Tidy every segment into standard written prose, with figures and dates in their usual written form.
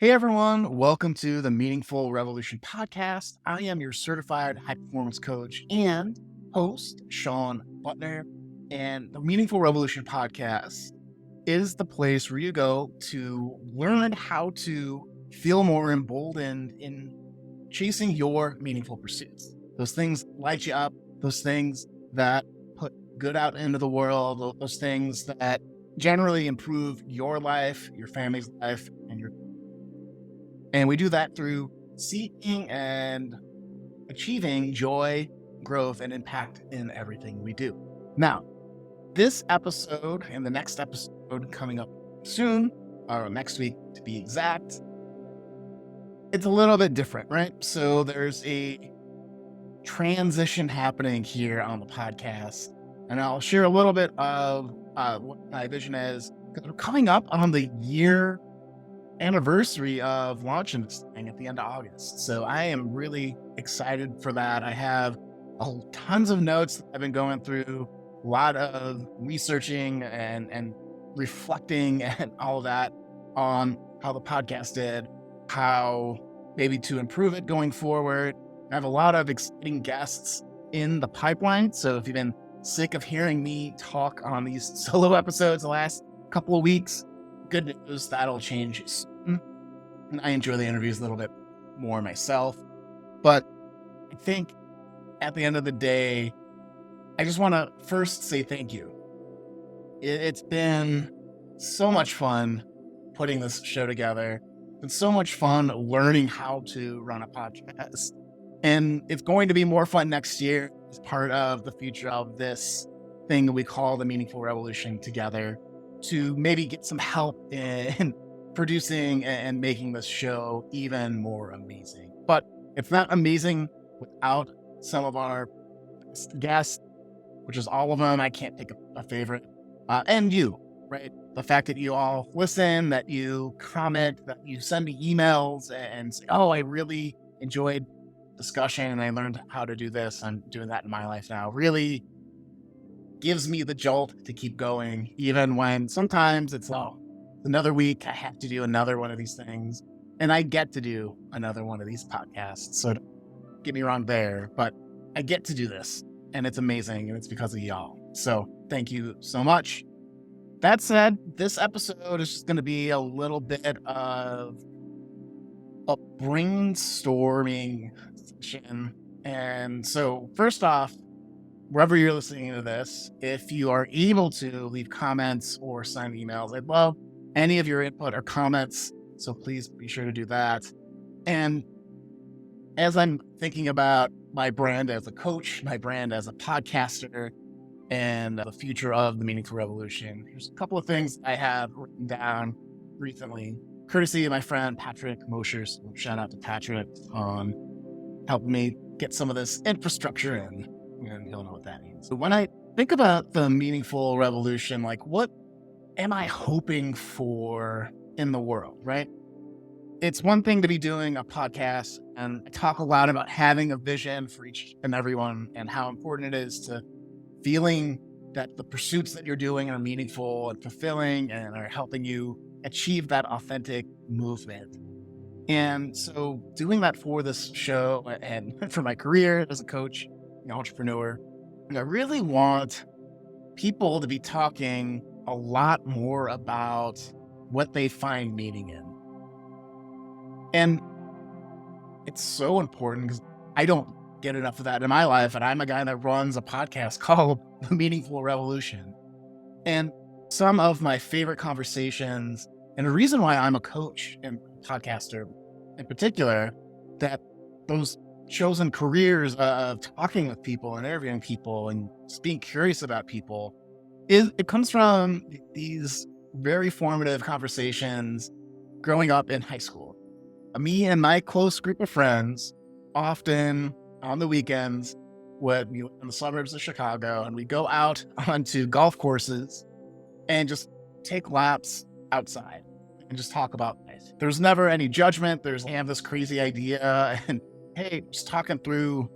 Hey everyone, welcome to the Meaningful Revolution podcast. I am your certified high performance coach and host, Shawn Buttner. And the Meaningful Revolution podcast is the place where you go to learn how to feel more emboldened in chasing your meaningful pursuits. Those things light you up, those things that put good out into the world, those things that generally improve your life, your family's life, and we do that through seeking and achieving joy, growth, and impact in everything we do. Now, this episode and the next episode coming up soon, or next week to be exact, it's a little bit different, right? So there's a transition happening here on the podcast, and I'll share a little bit of what my vision is, because we're coming up on the year anniversary of launching this thing at the end of August. So I am really excited for that. I have tons of notes that I've been going through, a lot of researching and reflecting and all of that on how the podcast did, how maybe to improve it going forward. I have a lot of exciting guests in the pipeline. So if you've been sick of hearing me talk on these solo episodes the last couple of weeks, good news, that'll change soon. And I enjoy the interviews a little bit more myself. But I think at the end of the day, I just want to first say thank you. It's been so much fun putting this show together. It's so much fun learning how to run a podcast. And it's going to be more fun next year as part of the future of this thing that we call the Meaningful Revolution together, to maybe get some help in producing and making this show even more amazing. But it's not amazing without some of our guests, which is all of them. I can't pick a favorite. And you, right? The fact that you all listen, that you comment, that you send me emails and say, oh, I really enjoyed discussion and I learned how to do this. I'm doing that in my life now. Really gives me the jolt to keep going, even when sometimes it's another week, I have to do another one of these things. And I get to do another one of these podcasts. So don't get me wrong there, but I get to do this and it's amazing. And it's because of y'all. So thank you so much. That said, this episode is just going to be a little bit of a brainstorming session. And so first off, wherever you're listening to this, if you are able to leave comments or send emails, I'd love any of your input or comments. So please be sure to do that. And as I'm thinking about my brand as a coach, my brand as a podcaster, and the future of the Meaningful Revolution, here's a couple of things I have written down recently, courtesy of my friend Patrick Mosher. So shout out to Patrick on helping me get some of this infrastructure in. And you'll know what that means. So when I think about the Meaningful Revolution, like what am I hoping for in the world, right? It's one thing to be doing a podcast, and I talk a lot about having a vision for each and everyone and how important it is to feeling that the pursuits that you're doing are meaningful and fulfilling and are helping you achieve that authentic movement. And so doing that for this show and for my career as a coach, entrepreneur, I really want people to be talking a lot more about what they find meaning in. And it's so important because I don't get enough of that in my life. And I'm a guy that runs a podcast called The Meaningful Revolution. And some of my favorite conversations, and the reason why I'm a coach and podcaster in particular, that those chosen careers of talking with people and interviewing people and just being curious about people, it comes from these very formative conversations growing up in high school. Me and my close group of friends, often on the weekends, would be in the suburbs of Chicago, and we go out onto golf courses and just take laps outside and just talk about life. There's never any judgment. I have this crazy idea, and hey, just talking through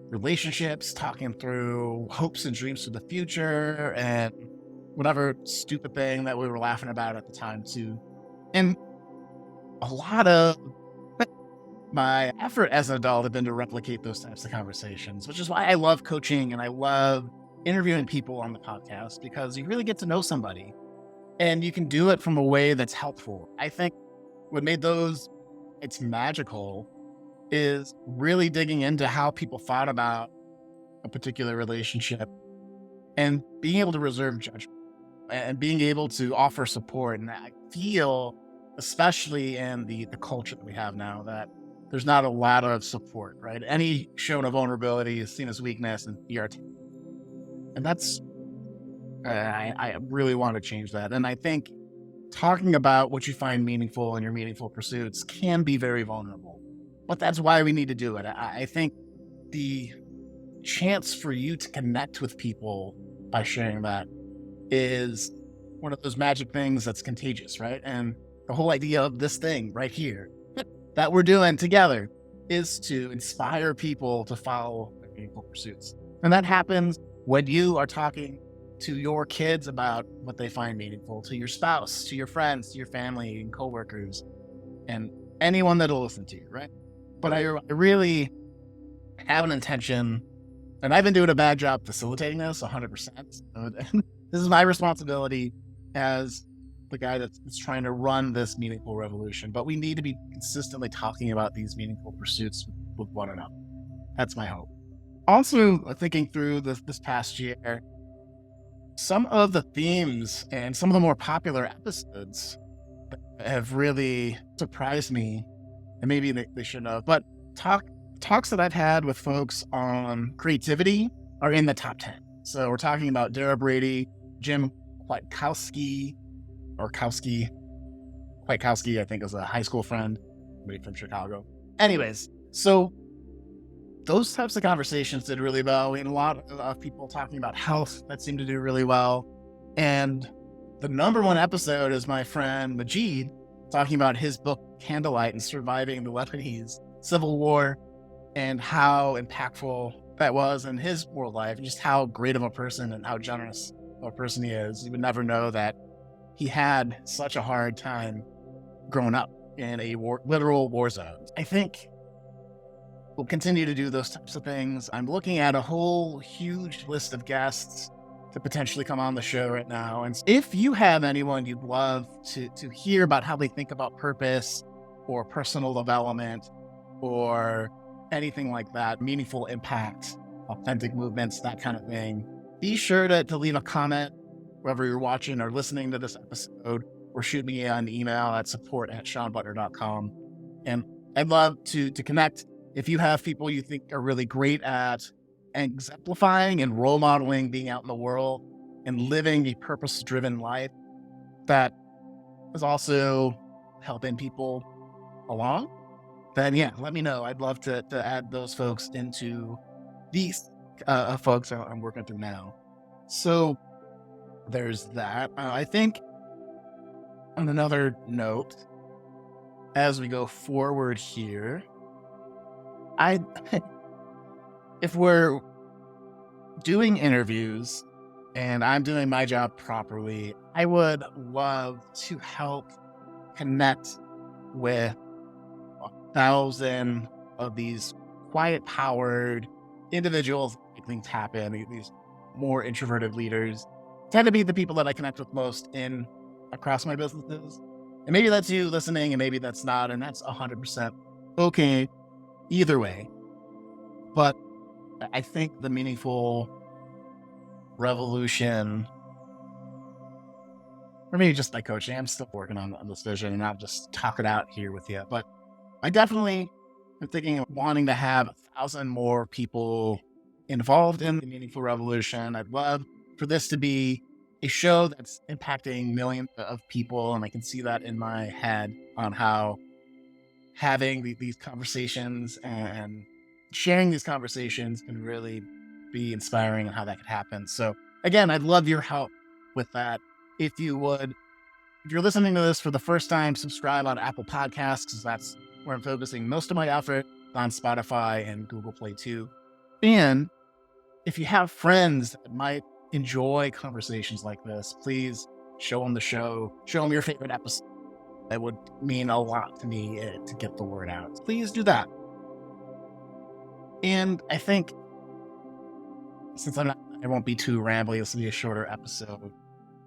relationships, talking through hopes and dreams for the future, and whatever stupid thing that we were laughing about at the time too. And a lot of my effort as an adult have been to replicate those types of conversations, which is why I love coaching and I love interviewing people on the podcast, because you really get to know somebody and you can do it from a way that's helpful. I think what made those it's magical is really digging into how people thought about a particular relationship and being able to reserve judgment and being able to offer support. And I feel, especially in the culture that we have now, that there's not a lot of support, right? Any shown of vulnerability is seen as weakness and ERT. And that's, I really want to change that. And I think talking about what you find meaningful in your meaningful pursuits can be very vulnerable, but that's why we need to do it. I think the chance for you to connect with people by sharing that is one of those magic things that's contagious, right? And the whole idea of this thing right here that we're doing together is to inspire people to follow their meaningful pursuits. And that happens when you are talking to your kids about what they find meaningful, to your spouse, to your friends, to your family and coworkers, and anyone that'll listen to you, right? But I really have an intention, and I've been doing a bad job facilitating this 100%. This is my responsibility as the guy that's trying to run this meaningful revolution. But we need to be consistently talking about these meaningful pursuits with one another. That's my hope. Also, thinking through this past year, some of the themes and some of the more popular episodes have really surprised me, and maybe they shouldn't have, but talks that I've had with folks on creativity are in the top 10. So we're talking about Dara Brady, Jim Kwiatkowski, I think is a high school friend, maybe from Chicago. Anyways, so those types of conversations did really well. We had a lot of people talking about health that seemed to do really well. And the number one episode is my friend Majid talking about his book, Candlelight, and surviving the Lebanese Civil War and how impactful that was in his world life, and just how great of a person and how generous of a person he is. You would never know that he had such a hard time growing up in a literal war zone. I think we'll continue to do those types of things. I'm looking at a whole huge list of guests to potentially come on the show right now. And if you have anyone you'd love to hear about how they think about purpose or personal development or anything like that, meaningful impact, authentic movements, that kind of thing, be sure to leave a comment wherever you're watching or listening to this episode, or shoot me an email at support@shawnbuttner.com. And I'd love to connect. If you have people you think are really great at exemplifying and role modeling being out in the world and living a purpose-driven life that is also helping people along, then yeah, let me know. I'd love to add those folks into these folks I'm working through now. So there's that. I think on another note, as we go forward here, if we're doing interviews and I'm doing my job properly, I would love to help connect with 1,000 of these quiet, powered individuals make things happen. These more introverted leaders tend to be the people that I connect with most across my businesses. And maybe that's you listening, and maybe that's not, and that's 100% okay either way. But I think the meaningful revolution, or maybe just my coaching, I'm still working on this vision and I'll just talk it out here with you. But I definitely am thinking of wanting to have 1,000 more people involved in the meaningful revolution. I'd love for this to be a show that's impacting millions of people. And I can see that in my head on how having these conversations and sharing these conversations can really be inspiring and how that could happen. So again, I'd love your help with that. If you would, if you're listening to this for the first time, subscribe on Apple Podcasts, because that's where I'm focusing most of my effort, on Spotify and Google Play too. And if you have friends that might enjoy conversations like this, please show them the show, show them your favorite episode. It would mean a lot to me to get the word out. Please do that. And I think since I won't be too rambly, this will be a shorter episode.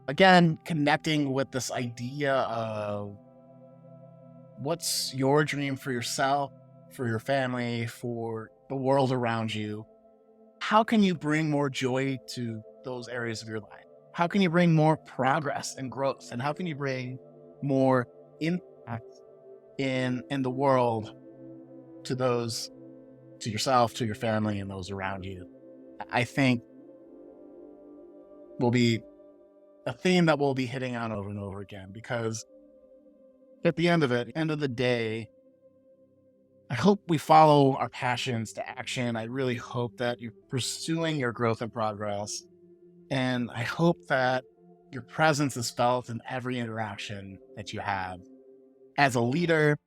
Again, connecting with this idea of what's your dream for yourself, for your family, for the world around you. How can you bring more joy to those areas of your life? How can you bring more progress and growth? And how can you bring more impact in the world to those, to yourself, to your family, and those around you? I think will be a theme that we'll be hitting on over and over again, because at the end of the day, I hope we follow our passions to action. I really hope that you're pursuing your growth and progress. And I hope that your presence is felt in every interaction that you have as a leader,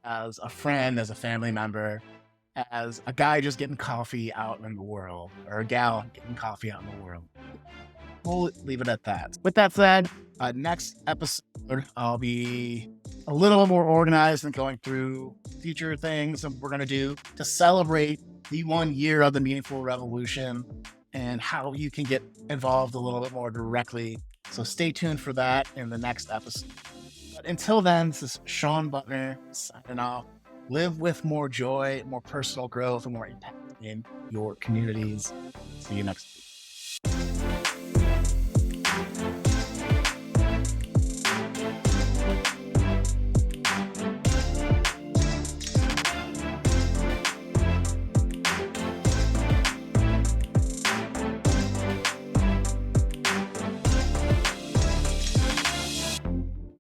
as a friend, as a family member, as a guy just getting coffee out in the world, or a gal getting coffee out in the world. We'll leave it at that. With that said, next episode, I'll be a little more organized and going through future things that we're going to do to celebrate the 1 year of the Meaningful Revolution and how you can get involved a little bit more directly. So stay tuned for that in the next episode. But until then, this is Shawn Buttner signing off. Live with more joy, more personal growth, and more impact in your communities. See you next week.